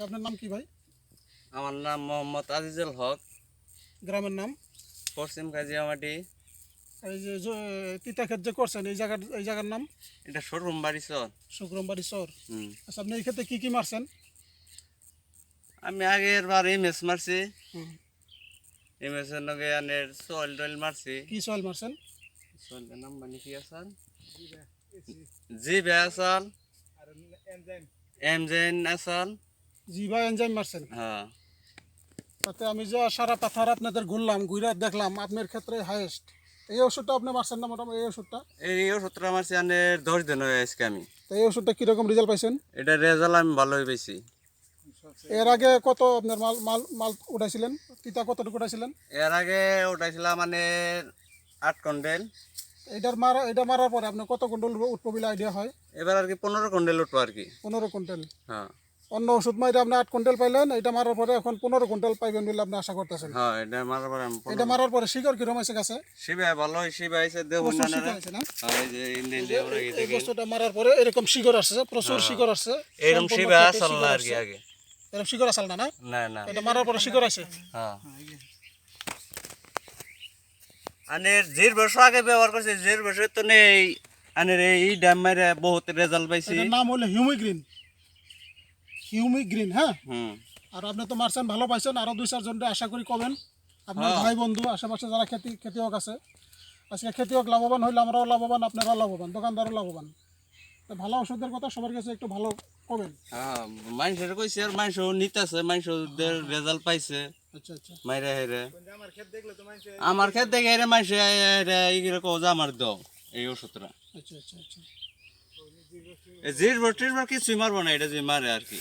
আপনার নাম কি ভাই? আমার নাম মোহাম্মদ আজিজুল হক। গ্রামের নাম? পশ্চিম কাজিয়ামাটি। এই যে তিতা ক্ষেত যে করছেন এই জায়গার নাম? এটা সরুমবাড়ি চর। সুগ্রামবাড়ি চর। আচ্ছা, আপনি এই ক্ষেত্রে কি মারছেন? আমি আগের বার এমএস মারছি। এমএসের লগে আনের সয়েল টয়েল মারছি। কি সয়েল মারছেন? সয়েলটার নাম মানে কি আসাল? জিবে আসাল। এমজেন আসাল। জিবা এনজাইম মারছেন? হ্যাঁ। তাতে আমি যে সারা পাথার আপনাদের ঘুরলাম, ঘুরে দেখলাম আপনার ক্ষেত্রে হাইয়েস্ট। এই ওষুধটা আপনি মারছেন না মোটামুটি? এই ওষুধটা মারছি আনের 10 দিন হয়ে আজকে আমি। তো এই ওষুধটা কীরকম রেজাল্ট পাইছেন? এটা রেজাল্ট আমি ভালোই পেয়েছি। এর আগে কত আপনার মাল মাল মাল উঠাইছিলেন? তিতা কতটুকু উঠাইছিলেন? এর আগে উঠাইছিলাম মানে 8 কুইন্টাল। এটা মারার পরে আপনার কত কুইন্টাল উঠবো বলে আইডিয়া হয়? এবার আর কি 15 কুইন্টাল উঠবো আর কি। 15 কুইন্টাল? হ্যাঁ। অন্য ওষুধ মাইরে আপনি 8 কুইন্টাল পাইলেন, এটা মারার পরে এখন 15 কুইন্টাল পাইবেন বলে আপনি আশা করতেছেন? হ্যাঁ, এটা মারার পরে এটা মারার পরে শিকড় কিরকম আছে গাছে? শিবা ভালো শিবা আছে দেবো না না। হ্যাঁ, এই যে ইন্ডিয়ান দিয়ে আমরা এই বস্তুটা মারার পরে এরকম শিকড় আসছে, প্রচুর শিকড় আসছে। এরকম শিবা আসল না আর কি আগে। এরকম শিকড় আসল না? না না, এটা মারার পরে শিকড় আছে। হ্যাঁ। আনের 1.5 বছর আগে ব্যবহার করছে, 1.5 বছর তো নেই। আনের এই ড্যাম মারে বহুত রেজাল্ট পাইছি। এটার নাম হলো হিউমি গ্রিন। হিউমি গ্রিন। হ্যাঁ। আর আপনি তো মারছেন, ভালো পাইছেন। আরো 2-4 জনকে আশা করি কবেন, আপনার ভাই বন্ধু আশেপাশে যারা খেতিয়ক আছে। আজকে খেতিয়ক লাভবান হইলে আমরাও লাভবান, আপনারাও লাভবান, দোকানদারও লাভবান। তো ভালো ওষুধের কথা সবার কাছে একটু ভালো কবেন। হ্যাঁ, মানুষের কইছে আর মানুষও নিতেছে, মানুষদের রেজাল্ট পাইছে। আচ্ছা আচ্ছা। মাইরে হেরে আমার ক্ষেত দেখে হেরে মানুষে এইগুলো কও যে আমার দাও এই ওষুধটা। আচ্ছা আচ্ছা আচ্ছা। 1.5 বছর কিছুই মারবো না, এটা যে মারে আর কি।